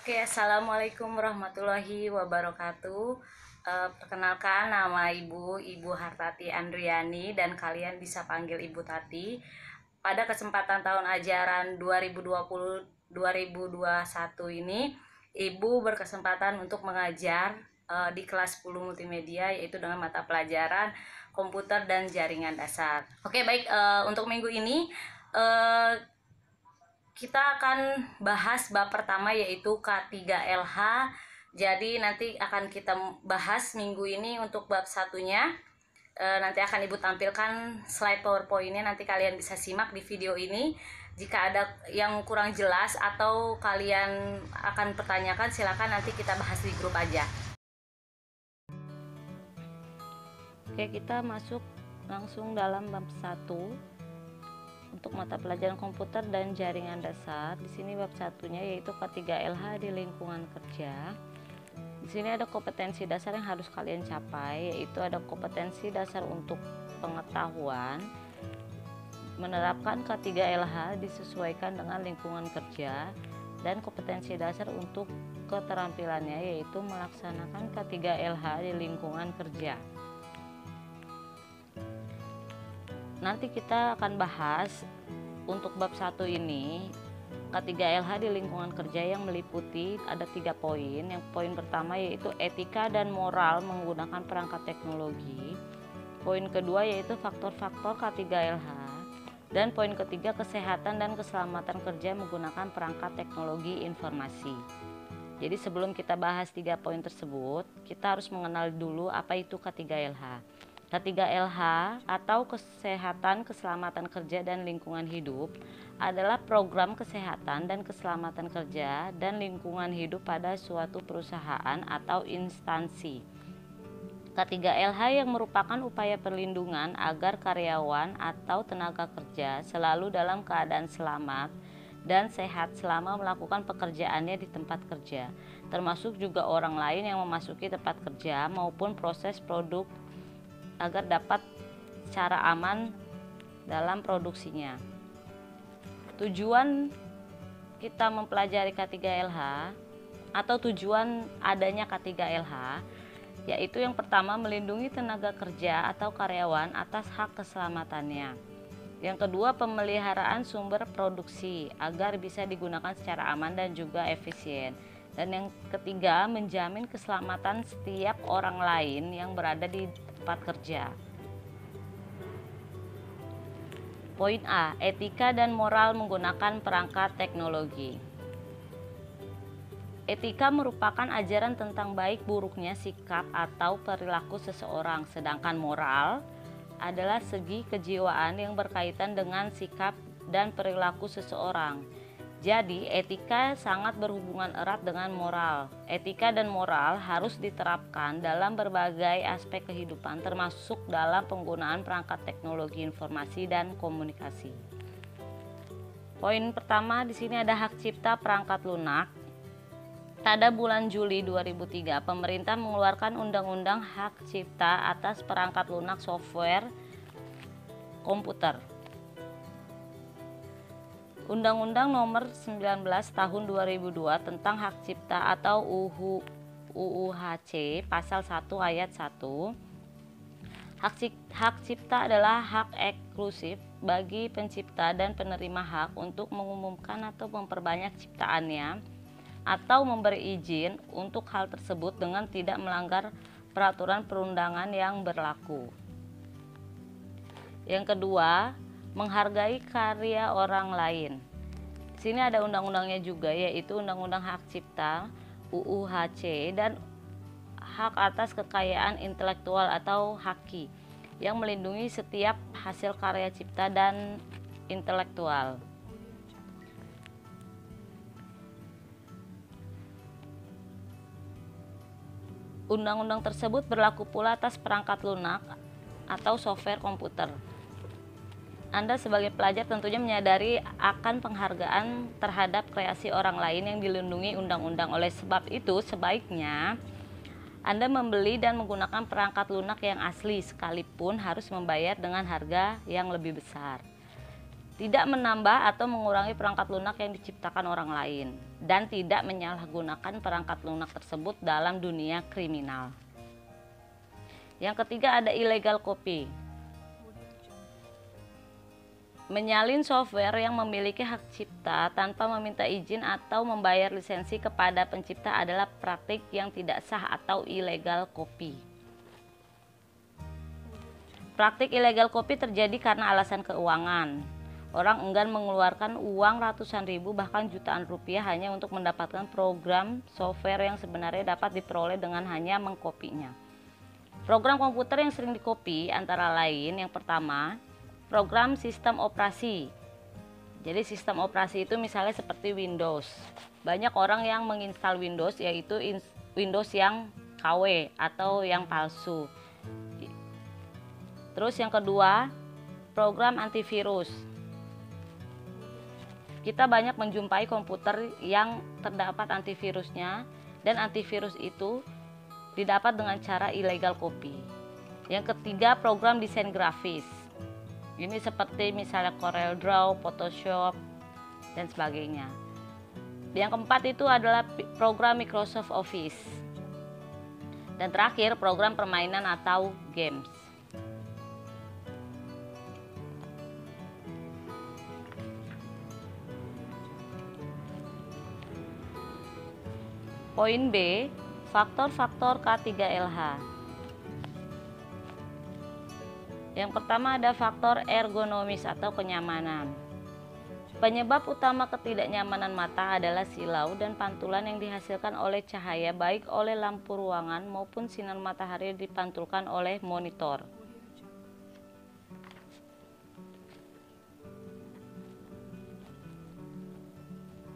Oke, assalamualaikum warahmatullahi wabarakatuh. Perkenalkan, nama Ibu Hartati Andriani dan kalian bisa panggil Ibu Tati. Pada kesempatan tahun ajaran 2020-2021 ini, Ibu berkesempatan untuk mengajar di kelas 10 multimedia, yaitu dengan mata pelajaran komputer dan jaringan dasar. Oke, baik, untuk minggu ini kita akan bahas bab pertama, yaitu K3LH. Jadi nanti akan kita bahas minggu ini untuk bab satunya. Nanti akan Ibu tampilkan slide PowerPoint-nya, nanti kalian bisa simak di video ini. Jika ada yang kurang jelas atau kalian akan pertanyakan, silakan nanti kita bahas di grup aja. Oke, kita masuk langsung dalam bab 1 untuk mata pelajaran komputer dan jaringan dasar. Di sini bab satunya yaitu K3LH di lingkungan kerja. Di sini ada kompetensi dasar yang harus kalian capai, yaitu ada kompetensi dasar untuk pengetahuan, menerapkan K3LH disesuaikan dengan lingkungan kerja, dan kompetensi dasar untuk keterampilannya yaitu melaksanakan K3LH di lingkungan kerja. Nanti kita akan bahas untuk bab 1 ini K3LH di lingkungan kerja yang meliputi ada 3 poin. Yang poin pertama yaitu etika dan moral menggunakan perangkat teknologi. Poin kedua yaitu faktor-faktor K3LH. Dan poin ketiga kesehatan dan keselamatan kerja menggunakan perangkat teknologi informasi. Jadi sebelum kita bahas 3 poin tersebut, kita harus mengenal dulu apa itu K3LH. K3LH atau Kesehatan, Keselamatan Kerja dan Lingkungan Hidup adalah program kesehatan dan keselamatan kerja dan lingkungan hidup pada suatu perusahaan atau instansi. K3LH yang merupakan upaya perlindungan agar karyawan atau tenaga kerja selalu dalam keadaan selamat dan sehat selama melakukan pekerjaannya di tempat kerja, termasuk juga orang lain yang memasuki tempat kerja maupun proses produk agar dapat secara aman dalam produksinya. Tujuan kita mempelajari K3LH atau tujuan adanya K3LH yaitu yang pertama melindungi tenaga kerja atau karyawan atas hak keselamatannya. Yang kedua, pemeliharaan sumber produksi agar bisa digunakan secara aman dan juga efisien. Dan yang ketiga, menjamin keselamatan setiap orang lain yang berada di tempat kerja. Poin A, etika dan moral menggunakan perangkat teknologi. Etika merupakan ajaran tentang baik buruknya sikap atau perilaku seseorang, sedangkan moral adalah segi kejiwaan yang berkaitan dengan sikap dan perilaku seseorang. Jadi, etika sangat berhubungan erat dengan moral. Etika dan moral harus diterapkan dalam berbagai aspek kehidupan, termasuk dalam penggunaan perangkat teknologi informasi dan komunikasi. Poin pertama di sini ada hak cipta perangkat lunak. Pada bulan Juli 2003, pemerintah mengeluarkan Undang-Undang Hak Cipta atas perangkat lunak software komputer. Undang-Undang Nomor 19 Tahun 2002 tentang Hak Cipta atau UUHC Pasal 1 Ayat 1. Hak cipta adalah hak eksklusif bagi pencipta dan penerima hak untuk mengumumkan atau memperbanyak ciptaannya atau memberi izin untuk hal tersebut dengan tidak melanggar peraturan perundangan yang berlaku. Yang kedua, menghargai karya orang lain. Di sini ada undang-undangnya juga, yaitu Undang-Undang Hak Cipta UUHC dan hak atas kekayaan intelektual atau HAKI yang melindungi setiap hasil karya cipta dan intelektual. Undang-undang tersebut berlaku pula atas perangkat lunak atau software komputer. Anda sebagai pelajar tentunya menyadari akan penghargaan terhadap kreasi orang lain yang dilindungi undang-undang. Oleh sebab itu, sebaiknya Anda membeli dan menggunakan perangkat lunak yang asli, sekalipun harus membayar dengan harga yang lebih besar. tidak menambah atau mengurangi perangkat lunak yang diciptakan orang lain, dan tidak menyalahgunakan perangkat lunak tersebut dalam dunia kriminal. Yang ketiga ada illegal copy. Menyalin software yang memiliki hak cipta tanpa meminta izin atau membayar lisensi kepada pencipta adalah praktik yang tidak sah atau illegal copy. Praktik illegal copy terjadi karena alasan keuangan. Orang enggan mengeluarkan uang ratusan ribu bahkan jutaan rupiah hanya untuk mendapatkan program software yang sebenarnya dapat diperoleh dengan hanya mengkopinya. Program komputer yang sering dikopi antara lain yang pertama, program sistem operasi. Jadi sistem operasi itu misalnya seperti Windows. Banyak orang yang menginstal Windows yaitu Windows yang KW atau yang palsu. Terus yang kedua, program antivirus. Kita banyak menjumpai komputer yang terdapat antivirusnya, dan antivirus itu didapat dengan cara illegal copy. Yang ketiga, program desain grafis. Ini seperti misalnya CorelDRAW, Photoshop, dan sebagainya. Yang keempat itu adalah program Microsoft Office. Dan terakhir, program permainan atau games. Poin B, faktor-faktor K3LH. Yang pertama ada faktor ergonomis atau kenyamanan. Penyebab utama ketidaknyamanan mata adalah silau dan pantulan yang dihasilkan oleh cahaya baik oleh lampu ruangan maupun sinar matahari yang dipantulkan oleh monitor.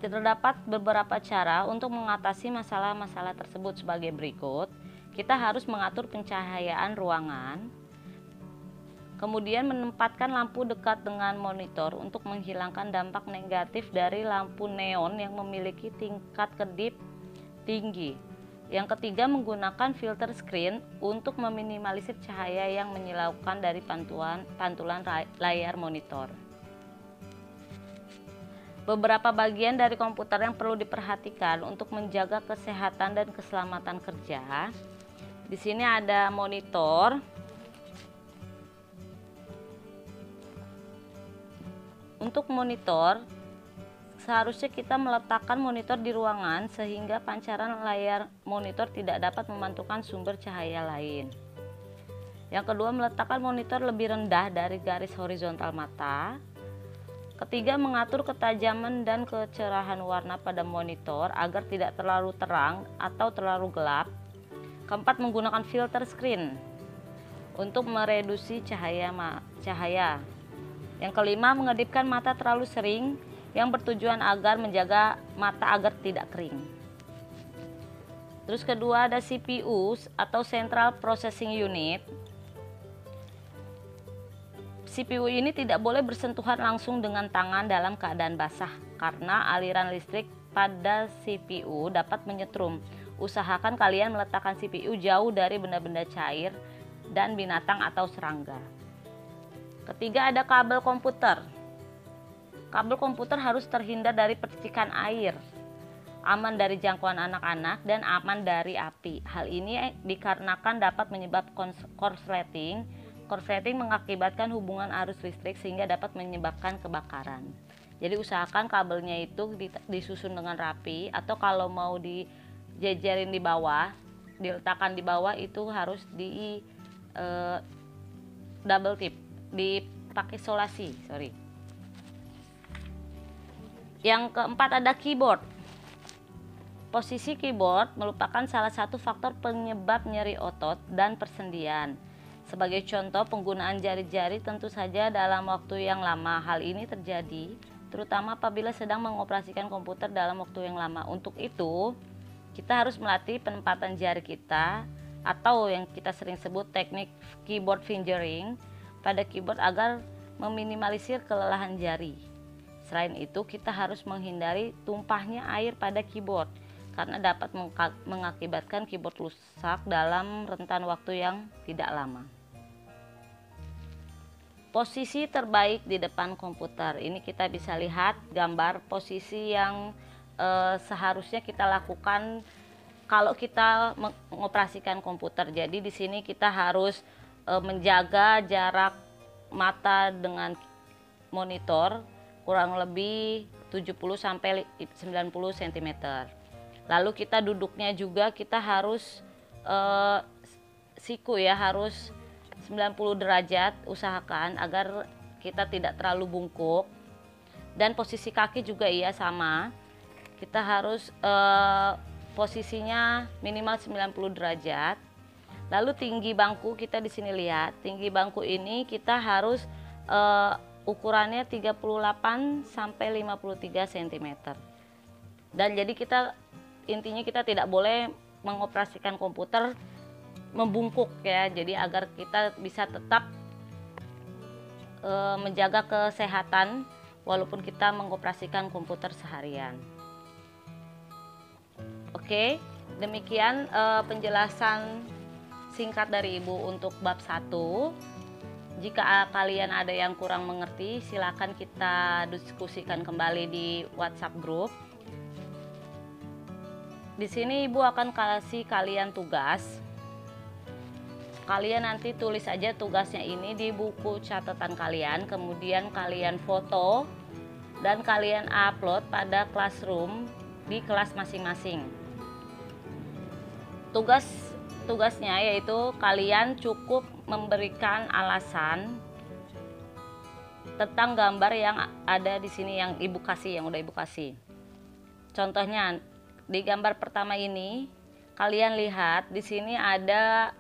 Terdapat beberapa cara untuk mengatasi masalah-masalah tersebut sebagai berikut. Kita harus mengatur pencahayaan ruangan, kemudian menempatkan lampu dekat dengan monitor untuk menghilangkan dampak negatif dari lampu neon yang memiliki tingkat kedip tinggi. Yang ketiga, menggunakan filter screen untuk meminimalisir cahaya yang menyilaukan dari pantulan layar monitor. Beberapa bagian dari komputer yang perlu diperhatikan untuk menjaga kesehatan dan keselamatan kerja. Di sini ada monitor. Untuk monitor, seharusnya kita meletakkan monitor di ruangan sehingga pancaran layar monitor tidak dapat memantulkan sumber cahaya lain. Yang kedua, meletakkan monitor lebih rendah dari garis horizontal mata. Ketiga, mengatur ketajaman dan kecerahan warna pada monitor agar tidak terlalu terang atau terlalu gelap. Keempat, menggunakan filter screen untuk mereduksi cahaya. Yang kelima, mengedipkan mata terlalu sering yang bertujuan agar menjaga mata agar tidak kering. Terus kedua ada CPU atau Central Processing Unit. CPU ini tidak boleh bersentuhan langsung dengan tangan dalam keadaan basah karena aliran listrik pada CPU dapat menyetrum. Usahakan kalian meletakkan CPU jauh dari benda-benda cair dan binatang atau serangga. Ketiga ada kabel komputer. Kabel komputer harus terhindar dari percikan air, aman dari jangkauan anak-anak, dan aman dari api. Hal ini dikarenakan dapat menyebabkan korsleting. Korsleting mengakibatkan hubungan arus listrik sehingga dapat menyebabkan kebakaran. Jadi usahakan kabelnya itu disusun dengan rapi, atau kalau mau dijejerin di bawah, diletakkan di bawah itu harus di double tip, dipakai isolasi. Yang keempat ada keyboard. Posisi keyboard merupakan salah satu faktor penyebab nyeri otot dan persendian. Sebagai contoh, penggunaan jari-jari tentu saja dalam waktu yang lama. Hal ini terjadi terutama apabila sedang mengoperasikan komputer dalam waktu yang lama. Untuk itu, kita harus melatih penempatan jari kita atau yang kita sering sebut teknik keyboard fingering pada keyboard agar meminimalisir kelelahan jari. Selain itu, kita harus menghindari tumpahnya air pada keyboard karena dapat mengakibatkan keyboard rusak dalam rentan waktu yang tidak lama. Posisi terbaik di depan komputer. Ini kita bisa lihat gambar posisi yang seharusnya kita lakukan kalau kita mengoperasikan komputer. Jadi di sini kita harus menjaga jarak mata dengan monitor kurang lebih 70 sampai 90 cm. Lalu kita duduknya juga kita harus siku ya, harus 90 derajat, usahakan agar kita tidak terlalu bungkuk. Dan posisi kaki juga iya sama. Kita harus posisinya minimal 90 derajat. Lalu tinggi bangku kita di sini lihat. Tinggi bangku ini kita harus ukurannya 38 sampai 53 cm. Dan jadi intinya kita tidak boleh mengoperasikan komputer membungkuk ya, jadi agar kita bisa tetap menjaga kesehatan walaupun kita mengoperasikan komputer seharian. Oke, demikian penjelasan singkat dari Ibu untuk bab 1. Jika kalian ada yang kurang mengerti, silakan kita diskusikan kembali di WhatsApp group. Di sini Ibu akan kasih kalian tugas. Kalian nanti tulis aja tugasnya ini di buku catatan kalian, kemudian kalian foto dan kalian upload pada Classroom di kelas masing-masing. Tugasnya yaitu kalian cukup memberikan alasan tentang gambar yang ada di sini yang Ibu kasih, yang udah Ibu kasih. Contohnya di gambar pertama ini kalian lihat di sini ada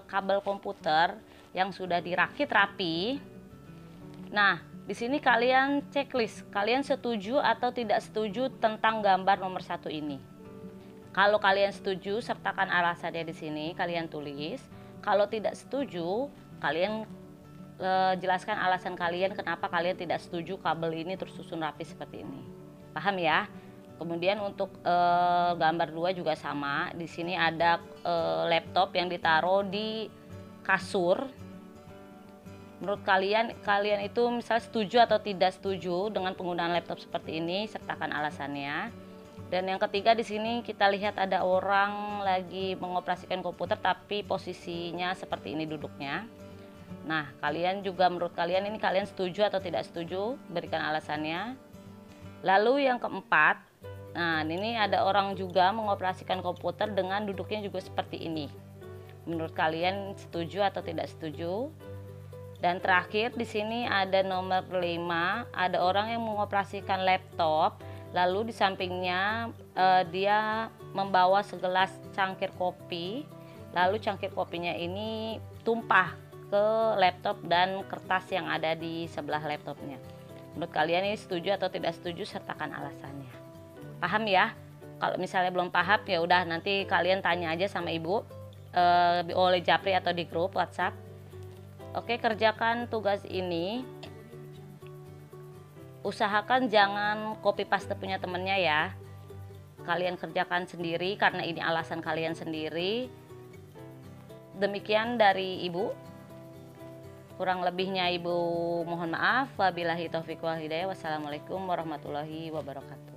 kabel komputer yang sudah dirakit rapi. Nah, di sini kalian checklist, kalian setuju atau tidak setuju tentang gambar nomor 1 ini. Kalau kalian setuju, sertakan alasannya di sini, kalian tulis. Kalau tidak setuju, kalian jelaskan alasan kalian kenapa kalian tidak setuju kabel ini tersusun rapi seperti ini. Paham ya? Kemudian untuk gambar 2 juga sama. Di sini ada laptop yang ditaruh di kasur. Menurut kalian itu misalnya setuju atau tidak setuju dengan penggunaan laptop seperti ini, sertakan alasannya. Dan yang ketiga di sini kita lihat ada orang lagi mengoperasikan komputer tapi posisinya seperti ini duduknya. Nah, kalian juga menurut kalian ini kalian setuju atau tidak setuju, berikan alasannya. Lalu yang keempat, nah ini ada orang juga mengoperasikan komputer dengan duduknya juga seperti ini. Menurut kalian setuju atau tidak setuju? Dan terakhir di sini ada nomor 5, ada orang yang mengoperasikan laptop, lalu di sampingnya dia membawa segelas cangkir kopi, lalu cangkir kopinya ini tumpah ke laptop dan kertas yang ada di sebelah laptopnya. Menurut kalian ini setuju atau tidak setuju, sertakan alasannya. Paham ya? Kalau misalnya belum paham ya udah nanti kalian tanya aja sama Ibu oleh Japri atau di grup WhatsApp. Oke, kerjakan tugas ini. Usahakan jangan copy paste punya temennya ya. Kalian kerjakan sendiri karena ini alasan kalian sendiri. Demikian dari Ibu. Kurang lebihnya Ibu mohon maaf. Wabillahi taufiq wal hidayah. Wassalamualaikum warahmatullahi wabarakatuh.